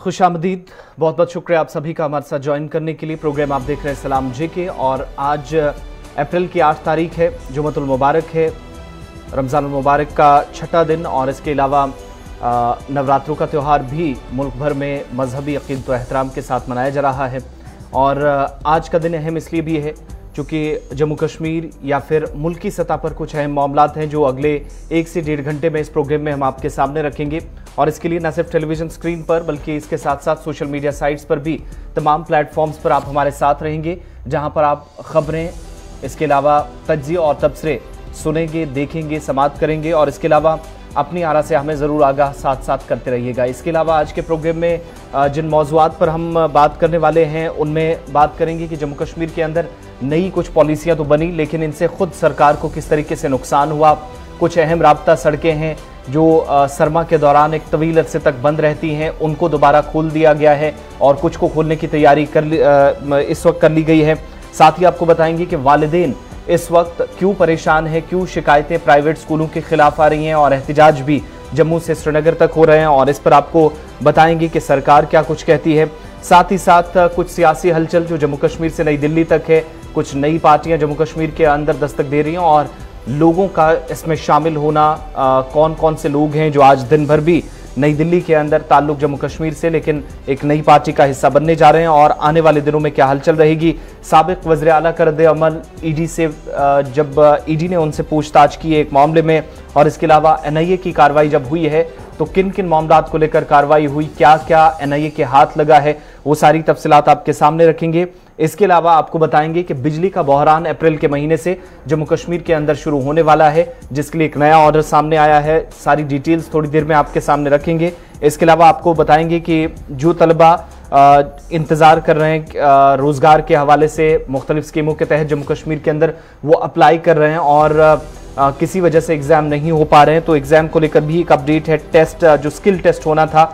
खुशामदीद, बहुत बहुत शुक्रिया आप सभी का हमारे साथ ज्वाइन करने के लिए। प्रोग्राम आप देख रहे हैं सलाम जेके और आज अप्रैल की 8 तारीख है, जुमअतुल मुबारक है, रमज़ान मुबारक का छठा दिन और इसके अलावा नवरात्रों का त्यौहार भी मुल्क भर में मजहबी अक़ीदत व एहतराम के साथ मनाया जा रहा है। और आज का दिन अहम इसलिए भी है चूँकि जम्मू कश्मीर या फिर मुल्की सतह पर कुछ अहम मामलात हैं जो अगले 1 से 1.5 घंटे में इस प्रोग्राम में हम आपके सामने रखेंगे। और इसके लिए न सिर्फ टेलीविज़न स्क्रीन पर बल्कि इसके साथ साथ सोशल मीडिया साइट्स पर भी तमाम प्लेटफॉर्म्स पर आप हमारे साथ रहेंगे, जहां पर आप खबरें, इसके अलावा तज्ज़िये और तबसरे सुनेंगे, देखेंगे, समाअत करेंगे और इसके अलावा अपनी आरा से हमें ज़रूर आगाह साथ साथ करते रहिएगा। इसके अलावा आज के प्रोग्राम में जिन मौज़ूआत पर हम बात करने वाले हैं उनमें बात करेंगे कि जम्मू कश्मीर के अंदर नई कुछ पॉलिसियाँ तो बनी लेकिन इनसे खुद सरकार को किस तरीके से नुकसान हुआ। कुछ अहम राब्ता सड़कें हैं जो सरमा के दौरान एक तवील अरसे तक बंद रहती हैं, उनको दोबारा खोल दिया गया है और कुछ को खोलने की तैयारी इस वक्त कर ली गई है। साथ ही आपको बताएंगे कि वालिदैन इस वक्त क्यों परेशान है, क्यों शिकायतें प्राइवेट स्कूलों के खिलाफ आ रही हैं और एहतजाज भी जम्मू से श्रीनगर तक हो रहे हैं और इस पर आपको बताएंगे कि सरकार क्या कुछ कहती है। साथ ही साथ कुछ सियासी हलचल जो जम्मू कश्मीर से नई दिल्ली तक है, कुछ नई पार्टियां जम्मू कश्मीर के अंदर दस्तक दे रही हैं और लोगों का इसमें शामिल होना, कौन कौन से लोग हैं जो आज दिन भर भी नई दिल्ली के अंदर ताल्लुक जम्मू कश्मीर से लेकिन एक नई पार्टी का हिस्सा बनने जा रहे हैं और आने वाले दिनों में क्या हलचल रहेगी। साबिक वज़ीर आला का रद्द-ए-अमल ईडी से, जब ईडी ने उनसे पूछताछ की एक मामले में और इसके अलावा एनआईए की कार्रवाई जब हुई है तो किन किन मामलात को लेकर कार्रवाई हुई, क्या क्या एनआईए के हाथ लगा है, वो सारी तफसीलात आपके सामने रखेंगे। इसके अलावा आपको बताएंगे कि बिजली का बहरान अप्रैल के महीने से जम्मू कश्मीर के अंदर शुरू होने वाला है, जिसके लिए एक नया ऑर्डर सामने आया है। सारी डिटेल्स थोड़ी देर में आपके सामने रखेंगे। इसके अलावा आपको बताएंगे कि जो तलबा इंतज़ार कर रहे हैं रोज़गार के हवाले से मुख्तलिफ स्कीमों के तहत जम्मू कश्मीर के अंदर, वो अप्लाई कर रहे हैं और किसी वजह से एग्ज़ाम नहीं हो पा रहे हैं तो एग्ज़ाम को लेकर भी एक अपडेट है। टेस्ट जो स्किल टेस्ट होना था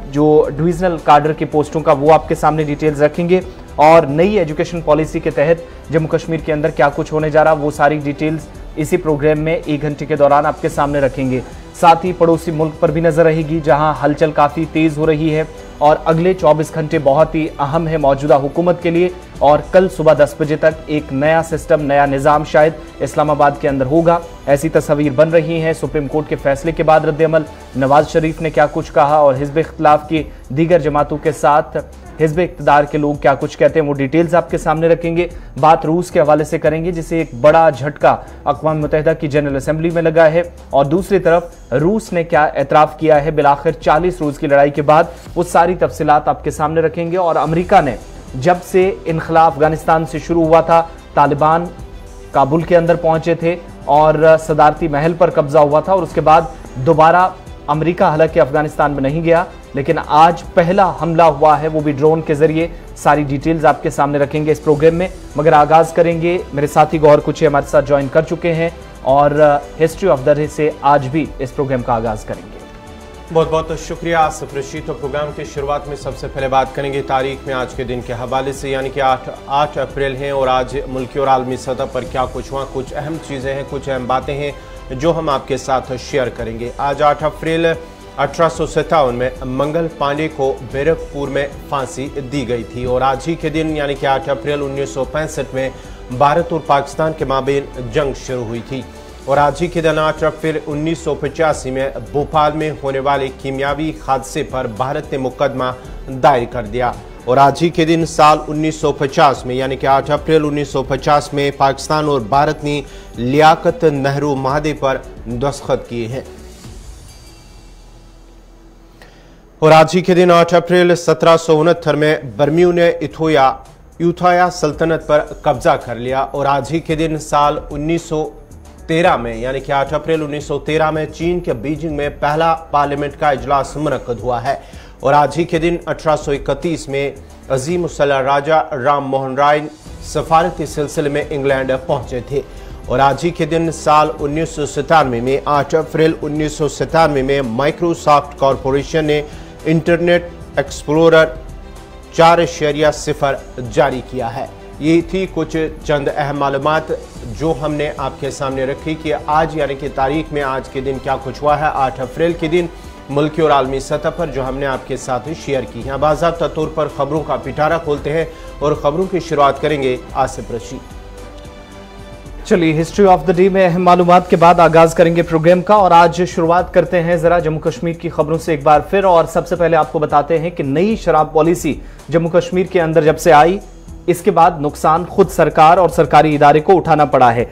जो डिविजनल काडर की पोस्टों का, वो आपके सामने डिटेल्स रखेंगे और नई एजुकेशन पॉलिसी के तहत जम्मू कश्मीर के अंदर क्या कुछ होने जा रहा, वो सारी डिटेल्स इसी प्रोग्राम में 1 घंटे के दौरान आपके सामने रखेंगे। साथ ही पड़ोसी मुल्क पर भी नजर रहेगी जहां हलचल काफ़ी तेज़ हो रही है और अगले 24 घंटे बहुत ही अहम है मौजूदा हुकूमत के लिए और कल सुबह 10 बजे तक एक नया सिस्टम, नया निज़ाम शायद इस्लामाबाद के अंदर होगा, ऐसी तस्वीर बन रही है। सुप्रीम कोर्ट के फैसले के बाद रद्द-ए-अमल, नवाज शरीफ ने क्या कुछ कहा और हिज़्ब इख्तिलाफ की दीगर जमातों के साथ हिज़्ब इक़्तिदार के लोग क्या कुछ कहते हैं, वो डिटेल्स आपके सामने रखेंगे। बात रूस के हवाले से करेंगे जिसे एक बड़ा झटका अक़वाम मुत्तहिदा की जनरल असेंबली में लगा है और दूसरी तरफ रूस ने क्या एतराफ़ किया है बिलाखिर 40 रोज़ की लड़ाई के बाद, वो सारी तफसीलात आपके सामने रखेंगे। और अमेरिका ने जब से इनखला अफगानिस्तान से शुरू हुआ था, तालिबान काबुल के अंदर पहुंचे थे और सदारती महल पर कब्जा हुआ था और उसके बाद दोबारा अमेरिका हालांकि अफगानिस्तान में नहीं गया लेकिन आज पहला हमला हुआ है, वो भी ड्रोन के जरिए। सारी डिटेल्स आपके सामने रखेंगे इस प्रोग्राम में, मगर आगाज करेंगे, मेरे साथी गौहर कुछ हमारे साथ ज्वाइन कर चुके हैं और हिस्ट्री ऑफ द डे से आज भी इस प्रोग्राम का आगाज करेंगे। बहुत बहुत शुक्रिया आसिफ रशीद। तो प्रोग्राम की शुरुआत में सबसे पहले बात करेंगे तारीख में आज के दिन के हवाले से, यानी कि 8 अप्रैल है और आज मुल्की और आलमी सतह पर क्या कुछ हुआ, कुछ अहम चीज़ें हैं, कुछ अहम बातें हैं जो हम आपके साथ शेयर करेंगे। आज 8 अप्रैल 1857 में मंगल पांडे को बैरकपुर में फांसी दी गई थी और आज ही के दिन यानी कि 8 अप्रैल 1965 में भारत और पाकिस्तान के माबेन जंग शुरू हुई थी और आज ही के दिन 8 अप्रैल 1985 में भोपाल में होने वाले कीमियावी हादसे पर भारत ने मुकदमा दायर कर दिया और आज ही के दिन साल 1950 में यानी कि 8 अप्रैल 1950 में पाकिस्तान और भारत ने लियाकत नेहरू माहदे पर दस्तखत किए हैं और आज ही के दिन 8 अप्रैल 1769 में बर्मियों ने यूथाया सल्तनत पर कब्जा कर लिया और आज ही के दिन साल 1913 में यानी कि 8 अप्रैल 1913 में चीन के बीजिंग में पहला पार्लियामेंट का इजलास मुनक्कद हुआ है और आज ही के दिन 1831 में अजीम उल राजा राम मोहन राय सफारती सिलसिले में इंग्लैंड पहुंचे थे और आज ही के दिन साल 1997 में 8 अप्रैल 1997 में माइक्रोसॉफ्ट कॉरपोरेशन ने इंटरनेट एक्सप्लोरर 4.0 जारी किया है। ये थी कुछ चंद अहम मालूमात जो हमने आपके सामने रखी कि आज यानी कि तारीख में आज के दिन क्या कुछ हुआ है। 8 अप्रैल के दिन मुल्की और आलमी सतह पर जो हमने आपके साथ शेयर की हैं। बाज़ाब्ता तौर पर खबरों का पिटारा खोलते हैं और खबरों की शुरुआत करेंगे आसिफ रशीद। चलिए, हिस्ट्री ऑफ द डे में अहम मालूमात के बाद आगाज करेंगे प्रोग्राम का और आज शुरुआत करते हैं जरा जम्मू कश्मीर की खबरों से एक बार फिर। और सबसे पहले आपको बताते हैं कि नई शराब पॉलिसी जम्मू कश्मीर के अंदर जब से आई, इसके बाद नुकसान खुद सरकार और सरकारी इदारे को उठाना पड़ा है।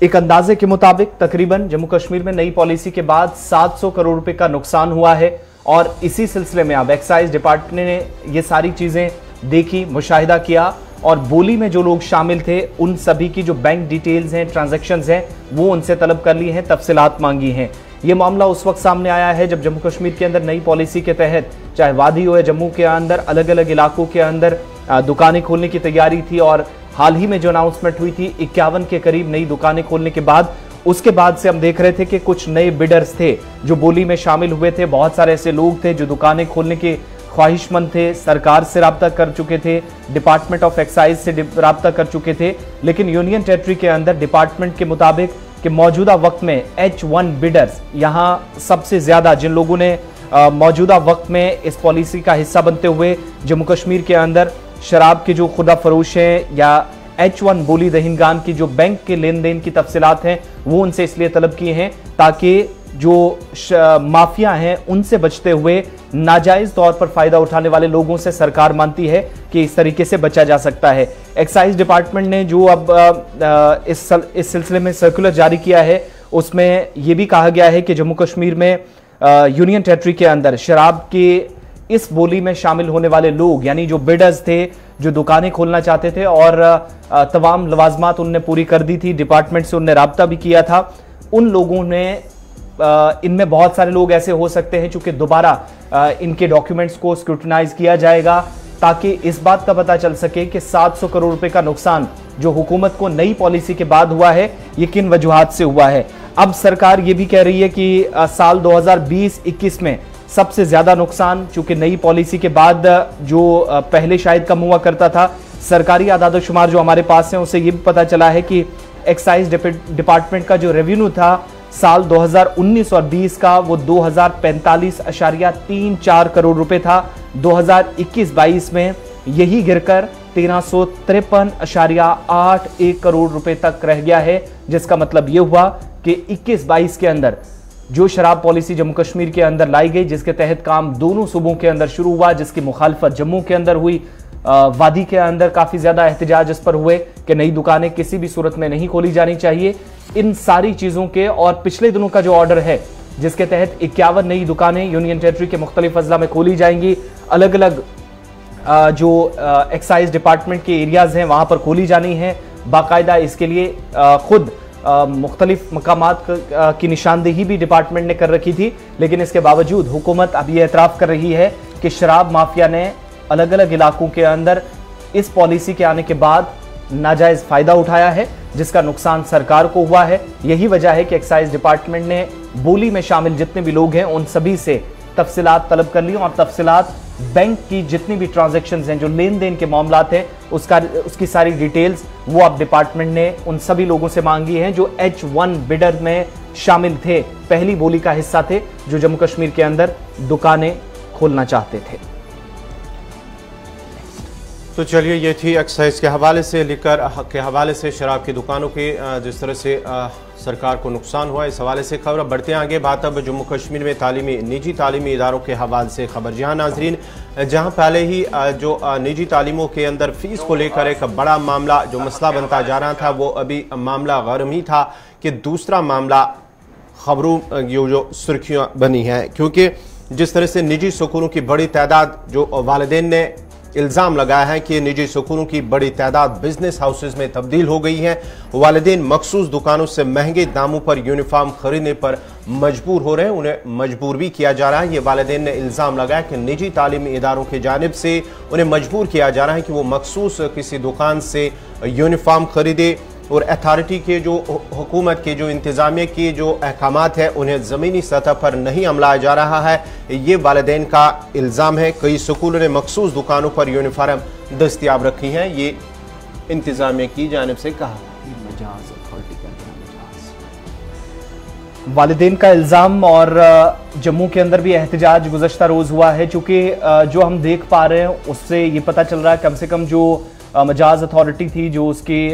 एक अंदाजे के मुताबिक तकरीबन जम्मू कश्मीर में नई पॉलिसी के बाद 700 करोड़ रुपए का नुकसान हुआ है और इसी सिलसिले में अब एक्साइज डिपार्टमेंट ने ये सारी चीजें देखी, मुशाहिदा किया और बोली में जो लोग शामिल थे उन सभी की जो बैंक डिटेल्स हैं, ट्रांजैक्शंस हैं, वो उनसे तलब कर ली हैं, तफसीलात मांगी हैं। ये मामला उस वक्त सामने आया है जब जम्मू कश्मीर के अंदर नई पॉलिसी के तहत चाहे वादी हो या जम्मू के अंदर अलग अलग इलाकों के अंदर दुकानें खोलने की तैयारी थी और हाल ही में जो अनाउंसमेंट हुई थी 51 के करीब नई दुकानें खोलने के बाद, उसके बाद से हम देख रहे थे कि कुछ नए बिडर्स थे जो बोली में शामिल हुए थे। बहुत सारे ऐसे लोग थे जो दुकानें खोलने के ख्वाहिशमंद थे, सरकार से राब्ता कर चुके थे, डिपार्टमेंट ऑफ एक्साइज से राब्ता कर चुके थे, लेकिन यूनियन टेरिटरी के अंदर डिपार्टमेंट के मुताबिक कि मौजूदा वक्त में H1 बिडर्स, यहाँ सबसे ज्यादा जिन लोगों ने मौजूदा वक्त में इस पॉलिसी का हिस्सा बनते हुए जम्मू कश्मीर के अंदर शराब के जो खुदा फरोश हैं या H1 बोली दहिंदगान की जो बैंक के लेन देन की तफसीलात हैं वो उनसे इसलिए तलब किए हैं ताकि जो माफिया हैं उनसे बचते हुए नाजायज तौर पर फायदा उठाने वाले लोगों से सरकार मानती है कि इस तरीके से बचा जा सकता है। एक्साइज डिपार्टमेंट ने जो अब इस सिलसिले में सर्कुलर जारी किया है उसमें यह भी कहा गया है कि जम्मू कश्मीर में यूनियन टेरिटरी के अंदर शराब के इस बोली में शामिल होने वाले लोग यानी जो बिडर्स थे, जो दुकानें खोलना चाहते थे और तमाम लवाजमात उनने पूरी कर दी थी, डिपार्टमेंट से उनने राब्ता भी किया था, उन लोगों ने इनमें बहुत सारे लोग ऐसे हो सकते हैं चूंकि दोबारा इनके डॉक्यूमेंट्स को स्क्रूटिनाइज किया जाएगा ताकि इस बात का पता चल सके कि 700 करोड़ रुपए का नुकसान जो हुकूमत को नई पॉलिसी के बाद हुआ है ये किन वजूहात से हुआ है। अब सरकार ये भी कह रही है कि साल 2020-21 में सबसे ज्यादा नुकसान चूंकि नई पॉलिसी के बाद जो पहले शायद कम हुआ करता था, सरकारी आदादोशुमार जो हमारे पास हैं उससे ये भी पता चला है कि एक्साइज डिपार्टमेंट का जो रेवेन्यू था साल 2019 और 20 का वो 2045.34 करोड़ रुपए था। 2021-22 में यही गिरकर 1353.81 करोड़ रुपए तक रह गया है, जिसका मतलब ये हुआ कि 21-22 के अंदर जो शराब पॉलिसी जम्मू कश्मीर के अंदर लाई गई, जिसके तहत काम दोनों सूबों के अंदर शुरू हुआ, जिसकी मुखालफत जम्मू के अंदर हुई, वादी के अंदर काफी ज्यादा एहतजाज इस पर हुए कि नई दुकानें किसी भी सूरत में नहीं खोली जानी चाहिए। इन सारी चीजों के और पिछले दिनों का जो ऑर्डर है जिसके तहत 51 नई दुकानें यूनियन टेरिटरी के मुख्तलिफ अजला में खोली जाएंगी, अलग अलग जो एक्साइज डिपार्टमेंट के एरियाज हैं वहां पर खोली जानी है। बाकायदा इसके लिए खुद मुख्तलिफ मकामात की निशानदेही भी डिपार्टमेंट ने कर रखी थी, लेकिन इसके बावजूद हुकूमत अब ये एतराफ़ कर रही है कि शराब माफिया ने अलग अलग इलाकों के अंदर इस पॉलिसी के आने के बाद नाजायज फायदा उठाया है, जिसका नुकसान सरकार को हुआ है। यही वजह है कि एक्साइज डिपार्टमेंट ने बोली में शामिल जितने भी लोग हैं उन सभी से तफसीलात तलब कर ली और तफसीलात बैंक की जितनी भी ट्रांजैक्शंस हैं, जो लेन देन के मामलात हैं, उसकी सारी डिटेल्स वो अब डिपार्टमेंट ने उन सभी लोगों से मांगी हैं जो H1 बिडर में शामिल थे, पहली बोली का हिस्सा थे, जो जम्मू कश्मीर के अंदर दुकानें खोलना चाहते थे। तो चलिए, ये थी एक्साइज के हवाले से शराब की दुकानों के जिस तरह से सरकार को नुकसान हुआ, इस हवाले से खबर। बढ़ते हैं आगे, बात अब जम्मू कश्मीर में निजी तालीमी इदारों के हवाले से खबर। जहां नाजरीन, जहां पहले ही जो निजी तालीमों के अंदर फीस को लेकर एक बड़ा मामला जो मसला बनता जा रहा था, वो अभी मामला गर्म ही था कि दूसरा मामला खबरों जो सुर्खियाँ बनी हैं, क्योंकि जिस तरह से निजी स्कूलों की बड़ी तादाद, जो वालिदैन ने इल्ज़ाम लगाया है कि निजी स्कूलों की बड़ी तादाद बिजनेस हाउसेज में तब्दील हो गई है। वालिदैन मखसूस दुकानों से महंगे दामों पर यूनिफॉर्म खरीदने पर मजबूर हो रहे हैं, उन्हें मजबूर भी किया जा रहा है। ये वालिदैन ने इल्ज़ाम लगाया कि निजी तालीमी इदारों की जानिब से उन्हें मजबूर किया जा रहा है कि वो मखसूस किसी दुकान से यूनिफॉर्म खरीदे और अथॉरिटी के जो हुकूमत के जो इंतज़ामिया के जो अहकामात है उन्हें ज़मीनी सतह पर नहीं अमलाया जा रहा है। ये वालिदैन का इल्ज़ाम है। कई स्कूलों ने मखसूस दुकानों पर यूनिफॉर्म दस्तियाब रखी हैं, ये इंतज़ामिया की जानिब से कहा। वालिदैन का इल्ज़ाम और जम्मू के अंदर भी एहतजाज गुज़श्ता रोज़ हुआ है, चूँकि जो हम देख पा रहे हैं उससे ये पता चल रहा है कम से कम जो मजाज अथॉरिटी थी, जो उसकी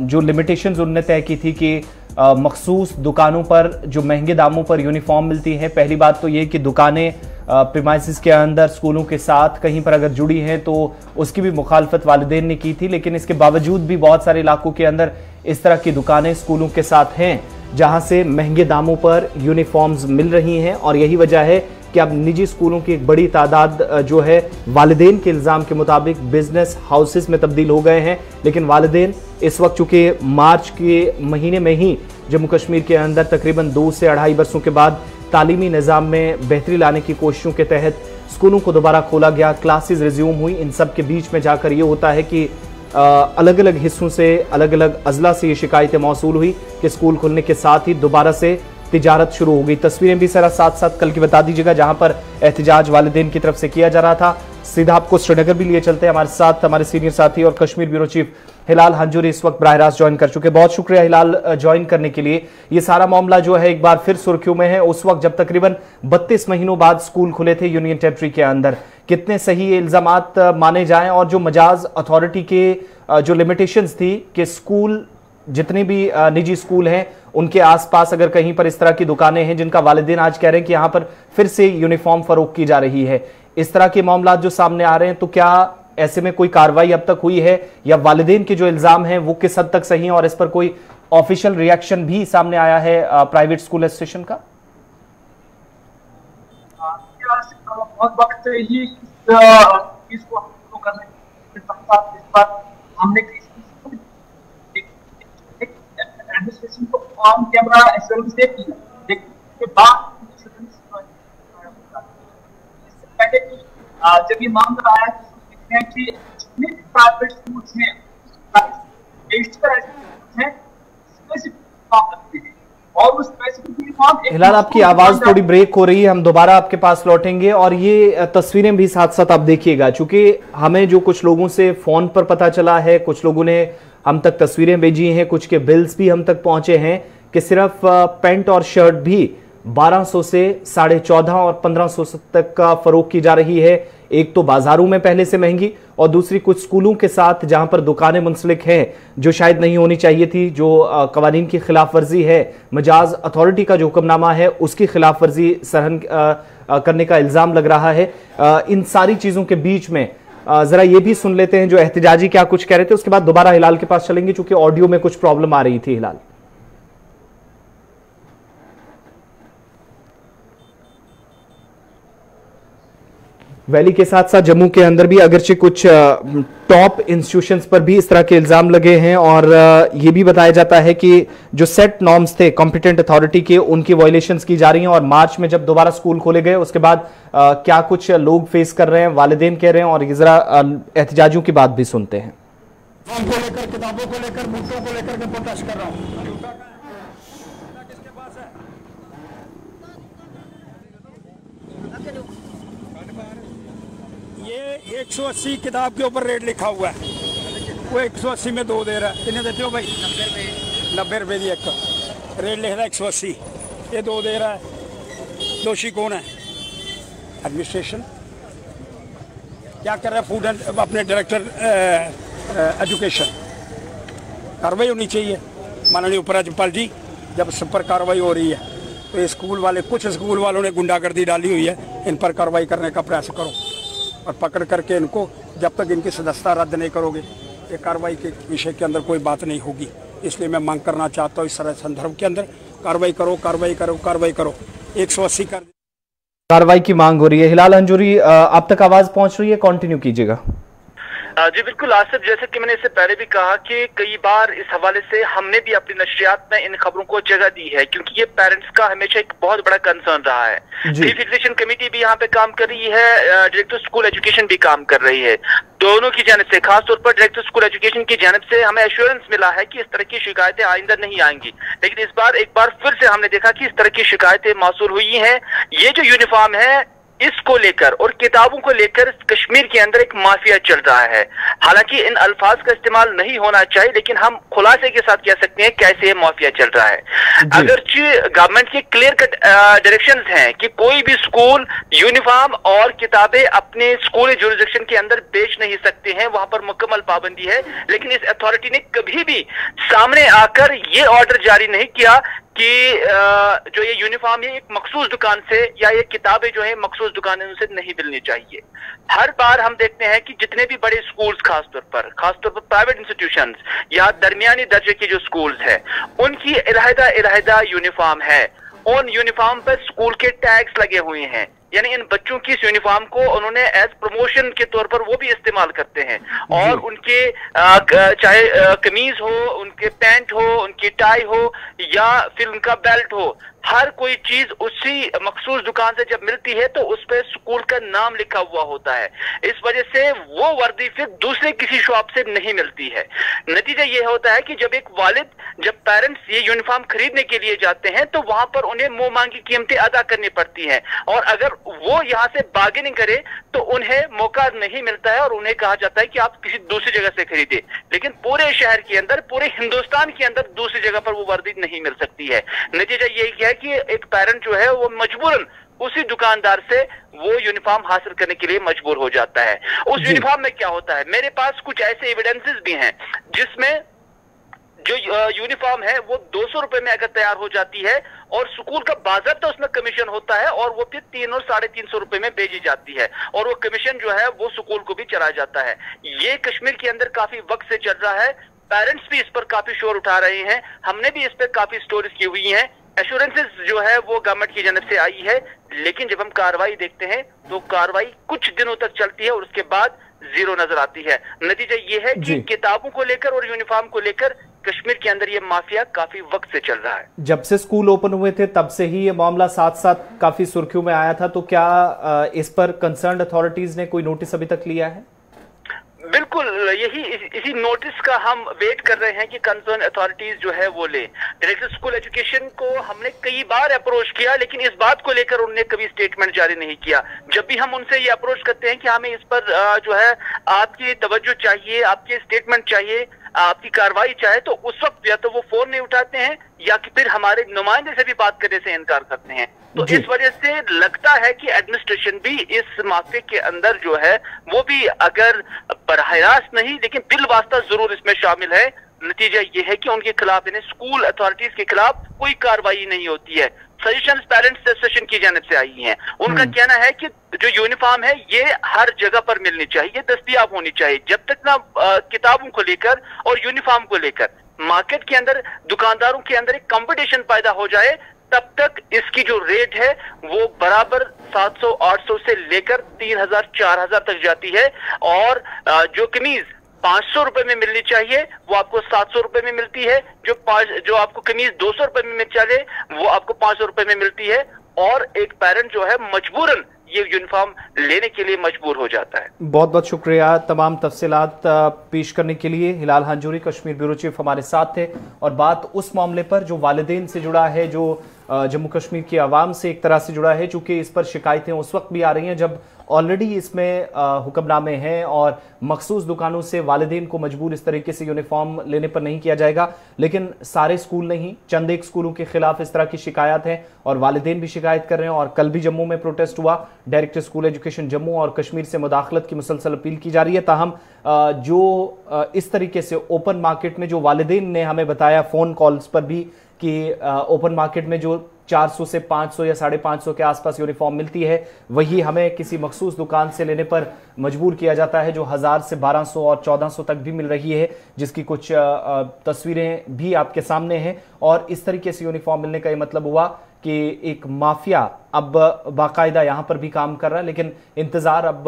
जो लिमिटेशंस उनने तय की थी कि मखसूस दुकानों पर जो महंगे दामों पर यूनिफॉर्म मिलती है। पहली बात तो ये कि दुकानें प्रीमाइसिस के अंदर स्कूलों के साथ कहीं पर अगर जुड़ी हैं तो उसकी भी मुखालफत वालिदैन ने की थी, लेकिन इसके बावजूद भी बहुत सारे इलाकों के अंदर इस तरह की दुकानें स्कूलों के साथ हैं जहां से महंगे दामों पर यूनिफॉर्म्स मिल रही हैं। और यही वजह है कि अब निजी स्कूलों की एक बड़ी तादाद जो है वालिदैन के इल्ज़ाम के मुताबिक बिजनेस हाउसेस में तब्दील हो गए हैं। लेकिन वालिदैन इस वक्त चूंकि मार्च के महीने में ही जम्मू कश्मीर के अंदर तकरीबन 2 से 2.5 बरसों के बाद तालीमी निज़ाम में बेहतरी लाने की कोशिशों के तहत स्कूलों को दोबारा खोला गया, क्लासेस रिज्यूम हुई। इन सब के बीच में जाकर ये होता है कि अलग अलग हिस्सों से, अलग अलग अजला से ये शिकायतें मौसूल हुई कि स्कूल खुलने के साथ ही दोबारा से तिजारत शुरू हो गई। तस्वीरें भी सारा साथ साथ कल की बता दीजिएगा जहां पर एहतजाज वालिदैन की तरफ से किया जा रहा था। सीधा आपको श्रीनगर भी लिए चलते हैं, हमारे साथ हमारे सीनियर साथी और कश्मीर ब्यूरो चीफ हिलाल हंजूरी इस वक्त बराह रास्त ज्वाइन कर चुके। बहुत शुक्रिया हिलाल ज्वाइन करने के लिए। ये सारा मामला जो है एक बार फिर सुर्खियों में है उस वक्त जब तकरीबन 32 महीनों बाद स्कूल खुले थे यूनियन टेरिटरी के अंदर। कितने सही ये इल्जामात माने जाएं और जो मजाज अथॉरिटी के जो लिमिटेशंस थी कि स्कूल जितने भी निजी स्कूल हैं उनके आसपास अगर कहीं पर इस तरह की दुकानें हैं जिनका वालिदैन आज कह रहे हैं कि यहां पर फिर से यूनिफॉर्म फरोख्त की जा रही है, इस तरह के मामला जो सामने आ रहे हैं, तो क्या ऐसे में कोई कार्रवाई अब तक हुई है या वालिदैन के जो इल्जाम हैं वो किस हद तक सही हैं और इस पर कोई ऑफिशियल रिएक्शन भी सामने आया है प्राइवेट स्कूल एसोसिएशन का? बहुत वक्त ये इसको करने हमने एडमिनिस्ट्रेशन को ऑन कैमरा एश्योरेंस दे दी, लेकिन के बाद पहले जब ये मामला आया तो कि जितने प्राइवेट स्कूल्स हैं और उस हिलाल आपकी आवाज थोड़ी ब्रेक हो रही है, हम दोबारा आपके पास लौटेंगे। और ये तस्वीरें भी साथ साथ आप देखिएगा, चूंकि हमें जो कुछ लोगों से फोन पर पता चला है, कुछ लोगों ने हम तक तस्वीरें भेजी हैं, कुछ के बिल्स भी हम तक पहुंचे हैं कि सिर्फ पैंट और शर्ट भी 1200 से 14.5 और 1500 तक का फरोख्त की जा रही है। एक तो बाजारों में पहले से महंगी और दूसरी कुछ स्कूलों के साथ जहां पर दुकानें मुंसलिक हैं जो शायद नहीं होनी चाहिए थी, जो कवानीन की खिलाफ वर्जी है, मजाज अथॉरिटी का जो हुक्मनामा है उसकी खिलाफ वर्जी सरहन करने का इल्जाम लग रहा है। इन सारी चीजों के बीच में जरा ये भी सुन लेते हैं जो एहतजाजी क्या कुछ कह रहे थे, उसके बाद दोबारा हिलाल के पास चलेंगे चूंकि ऑडियो में कुछ प्रॉब्लम आ रही थी। हिलाल वैली के साथ साथ जम्मू के अंदर भी अगरचे कुछ टॉप इंस्टीट्यूशंस पर भी इस तरह के इल्जाम लगे हैं और ये भी बताया जाता है कि जो सेट नॉर्म्स थे कॉम्पिटेंट अथॉरिटी के उनकी वायलेशंस की जा रही हैं। और मार्च में जब दोबारा स्कूल खोले गए उसके बाद क्या कुछ लोग फेस कर रहे हैं, वालिदैन कह रहे हैं, और ये जरा एहतजाजियों की बात भी सुनते हैं। को लेकर, किताबों को लेकर, बूटों को लेकर के प्रोटेस्ट कर रहा हूँ। ये 180 किताब के ऊपर रेट लिखा हुआ है, वो 180 में 2 दे रहा है। कितने देते हो भाई? 90 रुपये की एक रेट लिख रहा है 180, ये 2 दे रहा है। दोषी कौन है? एडमिनिस्ट्रेशन। क्या कर रहा है? फूड एंड अपने डायरेक्टर एजुकेशन। कार्रवाई होनी चाहिए माननीय उपराज्यपाल जी। जब सब पर कार्रवाई हो रही है तो ये स्कूल वाले, कुछ स्कूल वालों ने गुंडागर्दी डाली हुई है, इन पर कार्रवाई करने का प्रयास करो और पकड़ करके इनको, जब तक इनकी सदस्यता रद्द नहीं करोगे ये कार्रवाई के विषय के अंदर कोई बात नहीं होगी। इसलिए मैं मांग करना चाहता हूँ इस तरह संदर्भ के अंदर कार्रवाई करो, कार्रवाई करो, कार्रवाई करो। 180 कर कार्रवाई की मांग हो रही है। हिलाल अंजूरी आप तक आवाज पहुंच रही है, कंटिन्यू कीजिएगा। जी बिल्कुल आसिफ, जैसे कि मैंने इससे पहले भी कहा कि कई बार इस हवाले से हमने भी अपनी नशरियात में इन खबरों को जगह दी है, क्योंकि ये पेरेंट्स का हमेशा एक बहुत बड़ा कंसर्न रहा है। डिफिक्सेशन कमेटी भी यहाँ पे काम कर रही है, डायरेक्टर स्कूल एजुकेशन भी काम कर रही है। दोनों की जानिब से, खासतौर पर डायरेक्टर स्कूल एजुकेशन की जानिब से हमें एश्योरेंस मिला है कि इस तरह की शिकायतें आइंदा नहीं आएंगी। लेकिन इस बार एक बार फिर से हमने देखा कि इस तरह की शिकायतें मौसूल हुई हैं। ये जो यूनिफॉर्म है इसको लेकर और किताबों को लेकर कश्मीर के अंदर एक माफिया चल रहा है। हालांकि इन अल्फाज का इस्तेमाल नहीं होना चाहिए, लेकिन हम खुलासे के साथ कह सकते हैं कैसे ये माफिया चल रहा है। अगरचे गवर्नमेंट के क्लियर कट डायरेक्शंस हैं कि कोई भी स्कूल यूनिफॉर्म और किताबें अपने स्कूल जुरिसडिक्शन के अंदर बेच नहीं सकते हैं, वहां पर मुकम्मल पाबंदी है। लेकिन इस अथॉरिटी ने कभी भी सामने आकर ये ऑर्डर जारी नहीं किया कि जो ये यूनिफॉर्म है एक मखसूस दुकान से या ये किताबें जो है मखसूस दुकानों से नहीं मिलनी चाहिए। हर बार हम देखते हैं कि जितने भी बड़े स्कूल्स खासतौर पर प्राइवेट इंस्टीट्यूशंस या दरमियानी दर्जे के जो स्कूल्स हैं, उनकी इलाहिदा यूनिफॉर्म है। उन यूनिफॉर्म पर स्कूल के टैग्स लगे हुए हैं, यानी इन बच्चों की इस यूनिफॉर्म को उन्होंने एज प्रमोशन के तौर पर वो भी इस्तेमाल करते हैं। और उनके चाहे कमीज हो, उनके पैंट हो, उनकी टाई हो या फिर उनका बेल्ट हो, हर कोई चीज उसी मखसूस दुकान से जब मिलती है तो उस पर स्कूल का नाम लिखा हुआ होता है। इस वजह से वो वर्दी फिर दूसरे किसी शॉप से नहीं मिलती है। नतीजा ये होता है कि जब पेरेंट्स ये यूनिफॉर्म खरीदने के लिए जाते हैं तो वहां पर उन्हें मुंह मांगी कीमतें अदा करनी पड़ती हैं, और अगर वो यहाँ से बार्गेनिंग करे तो उन्हें मौका नहीं मिलता है और उन्हें कहा जाता है कि आप किसी दूसरी जगह से खरीदे। लेकिन पूरे शहर के अंदर, पूरे हिंदुस्तान के अंदर दूसरी जगह पर वो वर्दी नहीं मिल सकती है। नतीजा यही है कि एक पेरेंट जो है वो मजबूरन उसी दुकानदार से वो यूनिफॉर्म हासिल करने के लिए मजबूर हो जाता है। उस यूनिफॉर्म में क्या होता है, मेरे पास कुछ ऐसे एविडेंसेस भी हैं जिसमें जो यूनिफॉर्म है वो 200 रुपए में अगर तैयार हो जाती है और स्कूल का बाज़ाब्ता उसमें कमीशन होता है और वो फिर 300 और 350 रुपए में बेची जाती है, और वो कमीशन जो है वो स्कूल को भी चला जाता है। ये कश्मीर के अंदर काफी वक्त से चल रहा है। पेरेंट्स भी इस पर काफी शोर उठा रहे हैं, हमने भी इस पर काफी स्टोरीज की हुई हैं। एश्योरेंसेस जो है वो गवर्नमेंट की जानब से आई है, लेकिन जब हम कार्रवाई देखते हैं तो कार्रवाई कुछ दिनों तक चलती है और उसके बाद जीरो नजर आती है। नतीजा ये है कि किताबों को लेकर और यूनिफॉर्म को लेकर कश्मीर के अंदर ये माफिया काफी वक्त से चल रहा है। जब से स्कूल ओपन हुए थे तब से ही ये मामला साथ साथ काफी सुर्खियों में आया था, तो क्या इस पर कंसर्न्ड अथॉरिटीज ने कोई नोटिस अभी तक लिया है? बिल्कुल, इसी नोटिस का हम वेट कर रहे हैं कि कंसर्न अथॉरिटीज जो है वो ले। डायरेक्टर स्कूल एजुकेशन को हमने कई बार अप्रोच किया, लेकिन इस बात को लेकर उन्होंने कभी स्टेटमेंट जारी नहीं किया। जब भी हम उनसे ये अप्रोच करते हैं कि हमें इस पर जो है आपकी तवज्जो चाहिए, आपके स्टेटमेंट चाहिए, आपकी कार्रवाई चाहे, तो उस वक्त या तो वो फोन नहीं उठाते हैं या कि फिर हमारे नुमाइंदे से भी बात करने से इनकार करते हैं। तो इस वजह से लगता है कि एडमिनिस्ट्रेशन भी इस माफिया के अंदर जो है वो भी अगर बराह रास्त नहीं लेकिन बिल वास्ता जरूर इसमें शामिल है। नतीजा ये है कि उनके खिलाफ, यानी स्कूल अथॉरिटीज के खिलाफ कोई कार्रवाई नहीं होती है। सजेशंस पेरेंट्स एसोसिएशन की जानिब से आई हैं। उनका कहना है कि जो यूनिफॉर्म है ये हर जगह पर मिलनी चाहिए, दस्तयाब होनी चाहिए। जब तक ना किताबों को लेकर और यूनिफॉर्म को लेकर मार्केट के अंदर, दुकानदारों के अंदर एक कंपटीशन पैदा हो जाए, तब तक इसकी जो रेट है वो बराबर 700-800 से लेकर 3000 4000 तक जाती है। और जो कमीज 500 रुपए में मिलनी चाहिए वो आपको 700 रुपए में मिलती है। जो आपको कमीज 200 रुपए में मिल चाहिए वो आपको 500 रुपए में मिलती है। और एक पेरेंट जो है मजबूरन ये यूनिफॉर्म लेने के लिए मजबूर हो जाता है। बहुत बहुत शुक्रिया तमाम तफसीलात पेश करने के लिए। हिलाल हांजूरी कश्मीर ब्यूरो चीफ हमारे साथ थे और बात उस मामले पर जो वालिदैन से जुड़ा है, जो जम्मू कश्मीर की आवाम से एक तरह से जुड़ा है, चूंकि इस पर शिकायतें उस वक्त भी आ रही हैं जब ऑलरेडी इसमें हुक्मनामे हैं और मखसूस दुकानों से वालिदैन को मजबूर इस तरीके से यूनिफॉर्म लेने पर नहीं किया जाएगा। लेकिन सारे स्कूल नहीं, चंद एक स्कूलों के खिलाफ इस तरह की शिकायत है और वालिदैन भी शिकायत कर रहे हैं। और कल भी जम्मू में प्रोटेस्ट हुआ, डायरेक्टर स्कूल एजुकेशन जम्मू और कश्मीर से मुदाखलत की मुसलसल अपील की जा रही है। ताहम जो इस तरीके से ओपन मार्केट में, जो वालिदैन ने हमें बताया फोन कॉल्स पर भी कि ओपन मार्केट में जो 400 से 500 या 550 के आसपास यूनिफॉर्म मिलती है, वही हमें किसी मखसूस दुकान से लेने पर मजबूर किया जाता है जो 1000 से 1200 और 1400 तक भी मिल रही है, जिसकी कुछ तस्वीरें भी आपके सामने हैं। और इस तरीके से यूनिफॉर्म मिलने का ये मतलब हुआ कि एक माफिया अब बाकायदा यहाँ पर भी काम कर रहा है। लेकिन इंतजार अब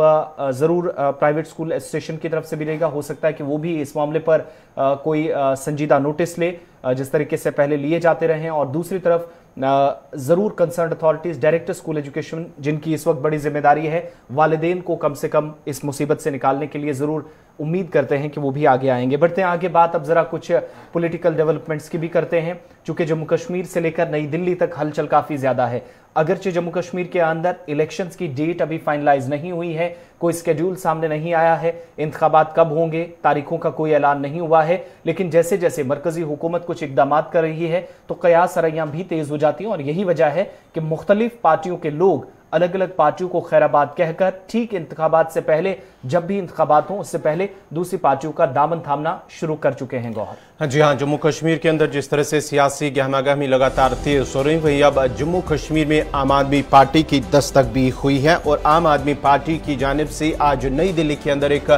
जरूर प्राइवेट स्कूल एसोसिएशन की तरफ से भी रहेगा। हो सकता है कि वो भी इस मामले पर कोई संजीदा नोटिस ले, जिस तरीके से पहले लिए जाते रहे हैं। और दूसरी तरफ जरूर concern authorities, director school education, जिनकी इस वक्त बड़ी जिम्मेदारी है वालिदैन को कम से कम इस मुसीबत से निकालने के लिए, जरूर उम्मीद करते हैं कि वो भी आगे आएंगे। बढ़ते हैं आगे, बात अब जरा कुछ पॉलिटिकल डेवलपमेंट्स की भी करते हैं। चूंकि जम्मू कश्मीर से लेकर नई दिल्ली तक हलचल काफी ज्यादा है। अगरचे जम्मू कश्मीर के अंदर इलेक्शंस की डेट अभी फाइनलाइज नहीं हुई है, कोई स्केड्यूल सामने नहीं आया है, इंतखाबात कब होंगे तारीखों का कोई ऐलान नहीं हुआ है, लेकिन जैसे जैसे मरकजी हुकूमत कुछ इकदाम कर रही है तो कयास सरैयां भी तेज हो जाती हैं। और यही वजह है कि मुख्तलिफ पार्टियों के लोग अलग अलग पार्टियों को खैराबाद कहकर ठीक इंतखाबात से पहले, जब भी इंतखाबात हों उससे पहले दूसरी पार्टियों का दामन थामना शुरू कर चुके हैं। गौहर जी हाँ, जम्मू कश्मीर के अंदर जिस तरह से सियासी गहमागहमी लगातार तेज हो रही वही अब जम्मू कश्मीर में आम आदमी पार्टी की दस्तक भी हुई है और आम आदमी पार्टी की जानिब से आज नई दिल्ली के अंदर एक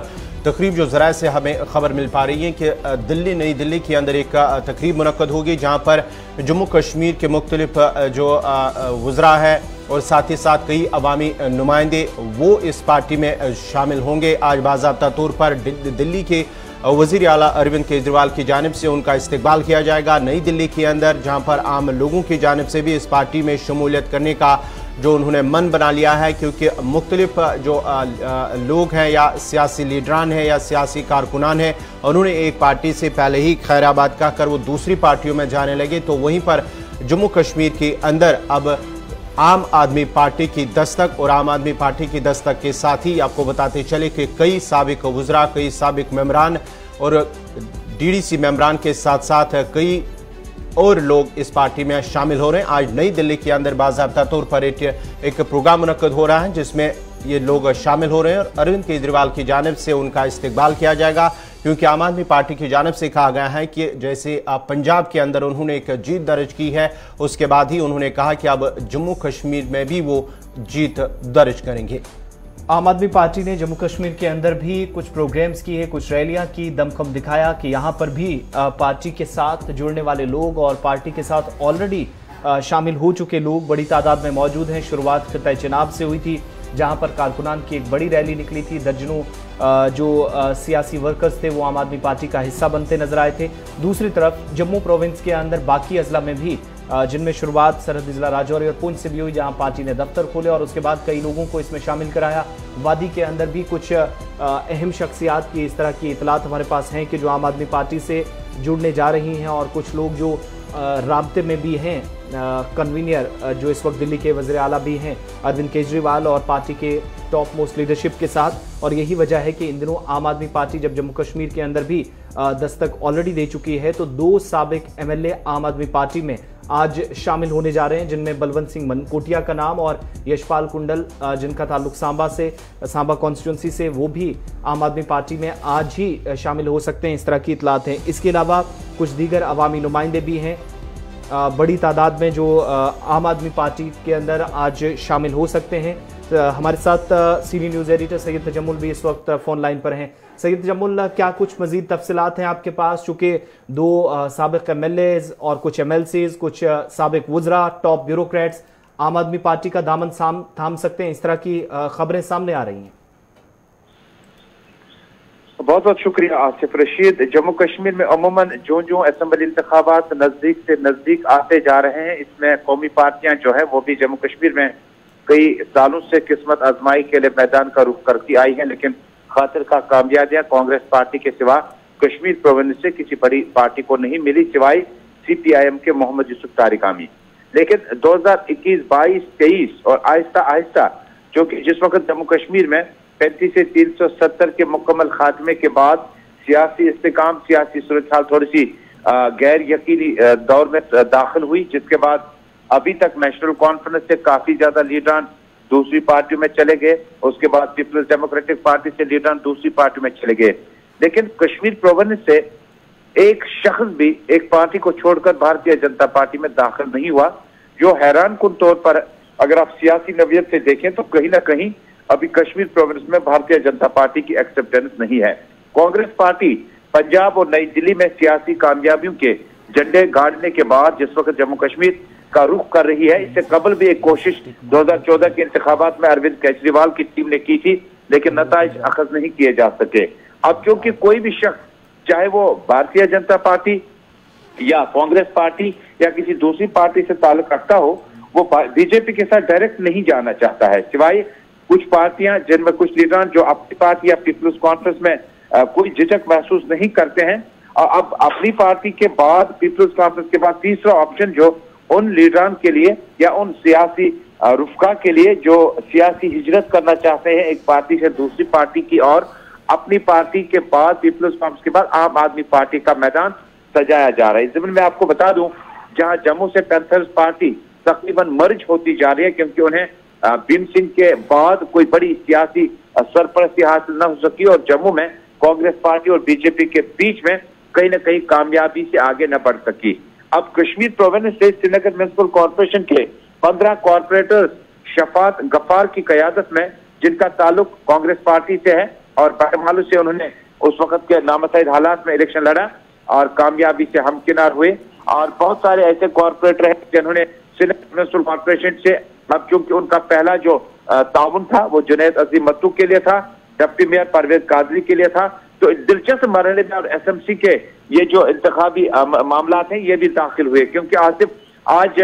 तकरीब जो ज़राए से हमें खबर मिल पा रही है कि नई दिल्ली के अंदर एक तकरीब मुनक्कद होगी जहाँ पर जम्मू कश्मीर के मुख्तलिफ जो वज़रा है और साथ ही साथ कई अवामी नुमाइंदे वो इस पार्टी में शामिल होंगे। आज बाज़ाब्ता तौर पर दिल्ली के वज़ीर आला अरविंद केजरीवाल की जानिब से उनका इस्तकबाल किया जाएगा नई दिल्ली के अंदर, जहाँ पर आम लोगों की जानिब से भी इस पार्टी में शमूलियत करने का जो उन्होंने मन बना लिया है, क्योंकि मुख्तलिफ जो लोग हैं या सियासी लीडरान हैं या सियासी कारकुनान हैं, उन्होंने एक पार्टी से पहले ही खैराबाद कहकर वो दूसरी पार्टियों में जाने लगे। तो वहीं पर जम्मू कश्मीर के अंदर अब आम आदमी पार्टी की दस्तक और आम आदमी पार्टी की दस्तक के साथ ही आपको बताते चले कि कई साबिक वज़रा, कई साबिक मेंबरान और डीडीसी मेंबरान के साथ साथ कई और लोग इस पार्टी में शामिल हो रहे हैं। आज नई दिल्ली के अंदर बाज़ाब्ता तौर पर एक प्रोग्राम मुनक्कद हो रहा है जिसमें ये लोग शामिल हो रहे हैं और अरविंद केजरीवाल की जानिब से उनका इस्तकबाल किया जाएगा, क्योंकि आम आदमी पार्टी की जानिब से कहा गया है कि जैसे पंजाब के अंदर उन्होंने एक जीत दर्ज की है, उसके बाद ही उन्होंने कहा कि अब जम्मू कश्मीर में भी वो जीत दर्ज करेंगे। आम आदमी पार्टी ने जम्मू कश्मीर के अंदर भी कुछ प्रोग्राम्स किए, कुछ रैलियां की, दमखम दिखाया कि यहां पर भी पार्टी के साथ जुड़ने वाले लोग और पार्टी के साथ ऑलरेडी शामिल हो चुके लोग बड़ी तादाद में मौजूद हैं। शुरुआत खिताए चिनाब से हुई थी जहां पर कारकुनान की एक बड़ी रैली निकली थी, दर्जनों जो सियासी वर्कर्स थे वो आम आदमी पार्टी का हिस्सा बनते नजर आए थे। दूसरी तरफ जम्मू प्रोविंस के अंदर बाकी अजला में भी जिनमें शुरुआत सरहदी जिला राजौरी और पुंछ से भी हुई, जहां पार्टी ने दफ्तर खोले और उसके बाद कई लोगों को इसमें शामिल कराया। वादी के अंदर भी कुछ अहम शख्सियात की इस तरह की इतलात हमारे पास हैं कि जो आम आदमी पार्टी से जुड़ने जा रही हैं और कुछ लोग जो राब्ते में भी हैं। कन्वीनियर जो इस वक्त दिल्ली के वज़ीर आला भी हैं अरविंद केजरीवाल और पार्टी के टॉप मोस्ट लीडरशिप के साथ, और यही वजह है कि इन दिनों आम आदमी पार्टी जब जम्मू कश्मीर के अंदर भी दस्तक ऑलरेडी दे चुकी है तो 2 साबिक एमएलए आम आदमी पार्टी में आज शामिल होने जा रहे हैं, जिनमें बलवंत सिंह मनकोटिया का नाम और यशपाल कुंडल जिनका ताल्लुक सांबा कॉन्स्टिट्यूंसी से, वो भी आम आदमी पार्टी में आज ही शामिल हो सकते हैं, इस तरह की इतलात हैं। इसके अलावा कुछ दीगर अवामी नुमाइंदे भी हैं बड़ी तादाद में जो आम आदमी पार्टी के अंदर आज शामिल हो सकते हैं। हमारे साथ senior news editor Syed Tajammul भी इस वक्त फ़ोन लाइन पर हैं। सैयद तजम्मुल, क्या कुछ मज़ीद तफसीलात हैं आपके पास, चूँकि 2 साबिक एमएलएज़ और कुछ एमएलसीज़, कुछ साबिक वज़रा, टॉप ब्यूरोक्रेट्स आम आदमी पार्टी का दामन थाम सकते हैं, इस तरह की खबरें सामने आ रही हैं? बहुत बहुत शुक्रिया आसिफ रशीद। जम्मू कश्मीर में अमूमन जो असेंबली इंतखाबात नजदीक से नजदीक आते जा रहे हैं, इसमें कौमी पार्टियां जो है वो भी जम्मू कश्मीर में कई सालों से किस्मत आजमाई के लिए मैदान का रुख करती आई है, लेकिन खातिर का कामयाबियां कांग्रेस पार्टी के सिवा कश्मीर प्रोविंस से किसी बड़ी पार्टी को नहीं मिली सिवाय CPIM के मोहम्मद यूसुफ तारिकामी। लेकिन 2021, 22, 23 और आहिस्ता आहिस्ता जो कि जिस वक्त जम्मू कश्मीर में 35 से 370 के मुकम्मल खात्मे के बाद सियासी इस्तेकाम, सियासी सूरत हाल थोड़ी सी गैर यकीनी दौर में दाखिल हुई, जिसके बाद अभी तक नेशनल कॉन्फ्रेंस से काफी ज्यादा लीडरान दूसरी पार्टियों में चले गए, उसके बाद पीपल्स डेमोक्रेटिक पार्टी से लीडरान दूसरी पार्टी में चले गए, लेकिन कश्मीर प्रोविंस से एक शख्स भी एक पार्टी को छोड़कर भारतीय जनता पार्टी में दाखिल नहीं हुआ, जो हैरान कुन तौर पर अगर आप सियासी नवियत से देखें तो कहीं ना कहीं अभी कश्मीर प्रोविंस में भारतीय जनता पार्टी की एक्सेप्टेंस नहीं है। कांग्रेस पार्टी पंजाब और नई दिल्ली में सियासी कामयाबियों के झंडे गाड़ने के बाद जिस वक्त जम्मू कश्मीर का रुख कर रही है, इससे कबल भी एक कोशिश 2014 के इंतखाबात में अरविंद केजरीवाल की टीम ने की थी, लेकिन नताइज अखज नहीं किए जा सके। अब क्योंकि कोई भी शख्स चाहे वो भारतीय जनता पार्टी या कांग्रेस पार्टी या किसी दूसरी पार्टी से ताल्लुक रखता हो, वो बीजेपी के साथ डायरेक्ट नहीं जाना चाहता है, सिवाय कुछ पार्टियां जिनमें कुछ लीडर जो अपनी पार्टी या पीपल्स कॉन्फ्रेंस में कोई झिझक महसूस नहीं करते हैं। और अब अपनी पार्टी के बाद पीपल्स कॉन्फ्रेंस के बाद तीसरा ऑप्शन जो उन लीडरान के लिए या उन सियासी रुफका के लिए जो सियासी हिजरत करना चाहते हैं एक पार्टी से दूसरी पार्टी की, और अपनी पार्टी के बाद पीपल्स कॉन्फ्रेंस के बाद आम आदमी पार्टी का मैदान सजाया जा रहा है। इस जमीन में आपको बता दूं, जहां जम्मू से पैंथर्स पार्टी तकरीबन मर्ज होती जा रही है क्योंकि उन्हें भीम सिंह के बाद कोई बड़ी सियासी सरपरस्ती हासिल न हो सकी और जम्मू में कांग्रेस पार्टी और बीजेपी के बीच में कहीं ना कहीं कामयाबी से आगे न बढ़ सकी। अब कश्मीर प्रोविंस से श्रीनगर म्युनिसिपल कॉर्पोरेशन के 15 कॉर्पोरेटर्स शफात गफ्फार की क़यादत में, जिनका ताल्लुक कांग्रेस पार्टी से है और बहरहाल से उन्होंने उस वक्त के नामसाइद हालात में इलेक्शन लड़ा और कामयाबी से हमकिनार हुए, और बहुत सारे ऐसे कॉर्पोरेटर हैं जिन्होंने श्रीनगर म्युनिसिपल कॉर्पोरेशन से, अब क्योंकि उनका पहला जो ताउन था वो जुनैद अजीम मत्तू के लिए था, डिप्टी मेयर परवेज कादरी के लिए था, तो दिलचस्प मरहले में और एसएमसी के ये जो इंतखाबी मामला हैं ये भी दाखिल हुए, क्योंकि आसिफ आज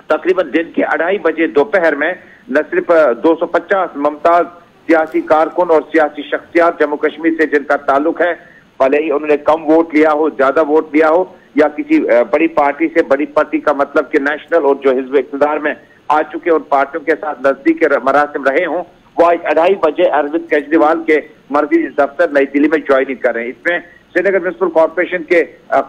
तकरीबन दिन के 2:30 बजे दोपहर में न सिर्फ 250 मुमताज सियासी कारकुन और सियासी शख्सियात जम्मू कश्मीर से जिनका ताल्लुक है, भले ही उन्होंने कम वोट लिया हो, ज्यादा वोट लिया हो, या किसी बड़ी पार्टी से, बड़ी पार्टी का मतलब कि नेशनल और जो हिज़्ब इक़्तिदार में आ चुके उन पार्टियों के साथ नजदीक मरासिम रहे हों, वो आज 2:30 बजे अरविंद केजरीवाल के मर्कजी दफ्तर नई दिल्ली में ज्वाइन कर रहे हैं। इसमें श्रीनगर म्युनिसिपल कॉर्पोरेशन के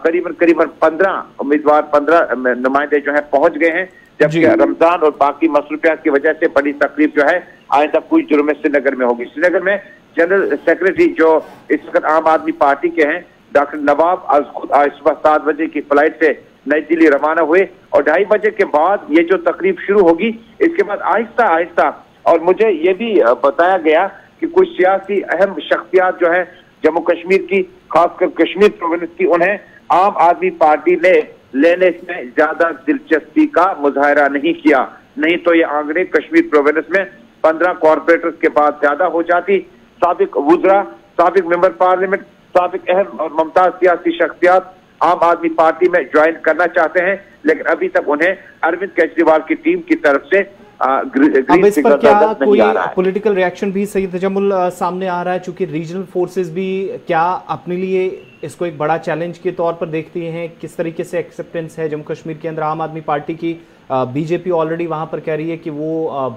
करीबन 15 उम्मीदवार, 15 नुमाइंदे जो है पहुंच गए हैं, जबकि रमजान और बाकी मसरूफियात की वजह से बड़ी तकलीफ जो है आइंदा कुछ दिनों में श्रीनगर में होगी। श्रीनगर में जनरल सेक्रेटरी जो इस वक्त आम आदमी पार्टी के हैं डॉक्टर नवाब आज सुबह 7 बजे की फ्लाइट से नई दिल्ली रवाना हुए और 2:30 बजे के बाद ये जो तकरीब शुरू होगी, इसके बाद आहिस्ता आहिस्ता, और मुझे ये भी बताया गया कि कुछ सियासी अहम शख्सियात जो है जम्मू कश्मीर की, खासकर कश्मीर प्रोविंस की, उन्हें आम आदमी पार्टी ने लेने में ज्यादा दिलचस्पी का मुजाहरा नहीं किया, नहीं तो ये आंकड़े कश्मीर प्रोविंस में 15 कॉर्पोरेटर्स के बाद ज्यादा हो जाती। साबिक वुज़रा, साबिक मेंबर पार्लियामेंट, साबिक अहम और मुमताज सियासी शख्सियात आम आदमी पार्टी में ज्वाइन करना चाहते हैं, लेकिन अभी तक उन्हें अरविंद केजरीवाल की टीम की तरफ से अब इस पर क्या कोई पॉलिटिकल रिएक्शन भी सईद तजम्मुल सामने आ रहा है, चूंकि रीजनल फोर्सेस भी क्या अपने लिए इसको एक बड़ा चैलेंज के तौर पर देखती हैं? किस तरीके से एक्सेप्टेंस है जम्मू कश्मीर के अंदर आम आदमी पार्टी की? बीजेपी ऑलरेडी वहां पर कह रही है कि वो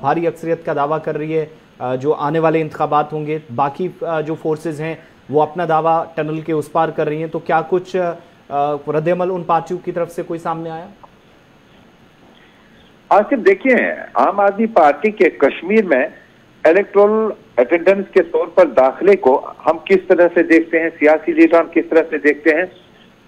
भारी अक्सरियत का दावा कर रही है जो आने वाले इंतखाबात होंगे, बाकी जो फोर्सेज हैं वो अपना दावा टनल के उस पार कर रही हैं, तो क्या कुछ रद्द-ए-अमल उन पार्टियों की तरफ से कोई सामने आया? आसिफ देखिए, आम आदमी पार्टी के कश्मीर में इलेक्टोरल अटेंडेंस के तौर पर दाखिले को हम किस तरह से देखते हैं, सियासी लीडर किस तरह से देखते हैं,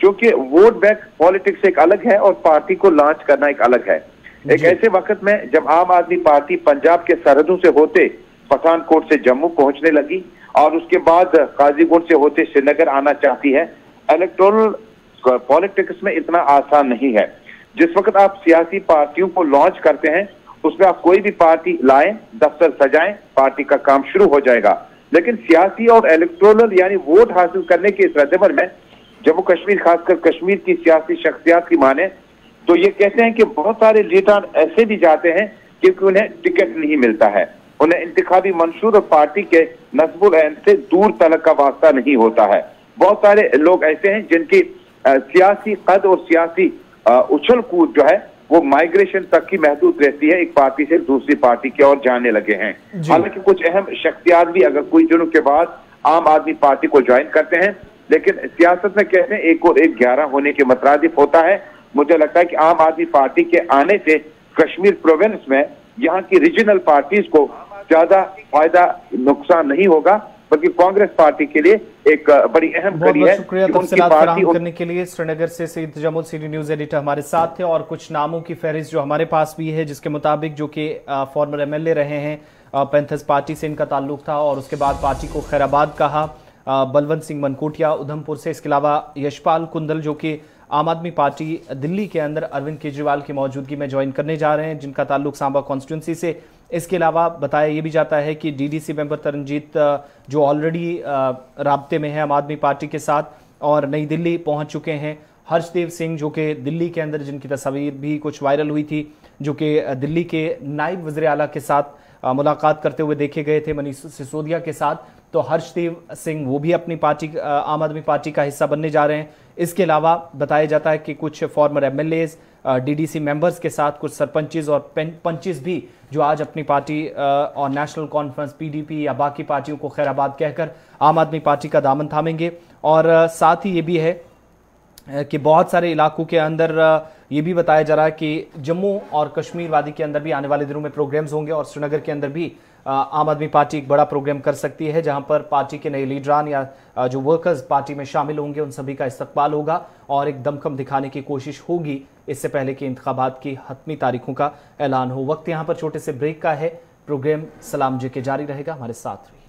क्योंकि वोट बैंक पॉलिटिक्स एक अलग है और पार्टी को लॉन्च करना एक अलग है। एक ऐसे वक्त में जब आम आदमी पार्टी पंजाब के सरहदों से होते पठानकोट से जम्मू पहुंचने लगी और उसके बाद काजीगुंड से होते श्रीनगर आना चाहती है, इलेक्टोरल पॉलिटिक्स में इतना आसान नहीं है। जिस वक्त आप सियासी पार्टियों को लॉन्च करते हैं उसमें आप कोई भी पार्टी लाएं, दफ्तर सजाएं, पार्टी का काम शुरू हो जाएगा, लेकिन सियासी और इलेक्टोरल यानी वोट हासिल करने के इस रद्द-ए-अमल में जम्मू कश्मीर, खासकर कश्मीर की सियासी शख्सियात की माने तो ये कहते हैं कि बहुत सारे लीडर ऐसे भी जाते हैं क्योंकि उन्हें टिकट नहीं मिलता है, उन्हें इंतखाबी मंशूर और पार्टी के नस्बुल ऐन से दूर तलक का वास्ता नहीं होता है। बहुत सारे लोग ऐसे हैं जिनकी सियासी कद और सियासी उछल कूद जो है वो माइग्रेशन तक की महदूद रहती है, एक पार्टी से दूसरी पार्टी की ओर जाने लगे हैं। हालांकि कुछ अहम शख्सियात भी अगर कुछ दिनों के बाद आम आदमी पार्टी को ज्वाइन करते हैं, लेकिन सियासत में कहते हैं 1 और 1 11 होने के मुतरादिफ होता है। मुझे लगता है कि आम आदमी पार्टी के आने से कश्मीर प्रोविंस में यहाँ की रीजनल पार्टीज को ज्यादा फायदा नुकसान नहीं होगा, बल्कि कांग्रेस पार्टी के लिए एक बड़ी अहम कड़ी है। शुक्रिया तफसीलात फराहम करने के लिए। श्रीनगर से Syed Tajammul city news editor हमारे साथ थे, और कुछ नामों की फहरिस्त जो हमारे पास भी है जिसके मुताबिक जो कि फॉर्मर एमएलए रहे हैं, पैंथर्स पार्टी से इनका ताल्लुक था और उसके बाद पार्टी को खैराबाद कहा, बलवंत सिंह मनकोटिया उधमपुर से, इसके अलावा यशपाल कुंदल जो कि आम आदमी पार्टी दिल्ली के अंदर अरविंद केजरीवाल की मौजूदगी में ज्वाइन करने जा रहे हैं जिनका ताल्लुक सांबा कॉन्स्टिट्यूंसी से। इसके अलावा बताया ये भी जाता है कि डीडीसी मेंबर तरनजीत जो ऑलरेडी राब्ते में है आम आदमी पार्टी के साथ और नई दिल्ली पहुंच चुके हैं। हर्षदेव सिंह जो कि दिल्ली के अंदर, जिनकी तस्वीर भी कुछ वायरल हुई थी, जो कि दिल्ली के नायब वज़ीर आला के साथ मुलाकात करते हुए देखे गए थे मनीष सिसोदिया के साथ, तो हर्षदेव सिंह वो भी अपनी पार्टी आम आदमी पार्टी का हिस्सा बनने जा रहे हैं। इसके अलावा बताया जाता है कि कुछ फॉर्मर एमएलएज डीडीसी मेंबर्स के साथ कुछ सरपंचेस और पंचेस भी जो आज अपनी पार्टी और नेशनल कॉन्फ्रेंस पीडीपी या बाकी पार्टियों को खैराबाद कहकर आम आदमी पार्टी का दामन थामेंगे। और साथ ही ये भी है कि बहुत सारे इलाकों के अंदर ये भी बताया जा रहा है कि जम्मू और कश्मीर वादी के अंदर भी आने वाले दिनों में प्रोग्राम्स होंगे और श्रीनगर के अंदर भी आम आदमी पार्टी एक बड़ा प्रोग्राम कर सकती है, जहां पर पार्टी के नए लीडरान या जो वर्कर्स पार्टी में शामिल होंगे उन सभी का इस्तकबाल होगा और एक दमखम दिखाने की कोशिश होगी इससे पहले कि इंतखाबात की हतमी तारीखों का ऐलान हो। वक्त यहां पर छोटे से ब्रेक का है। प्रोग्राम सलाम जे के जारी रहेगा, हमारे साथ रहिए।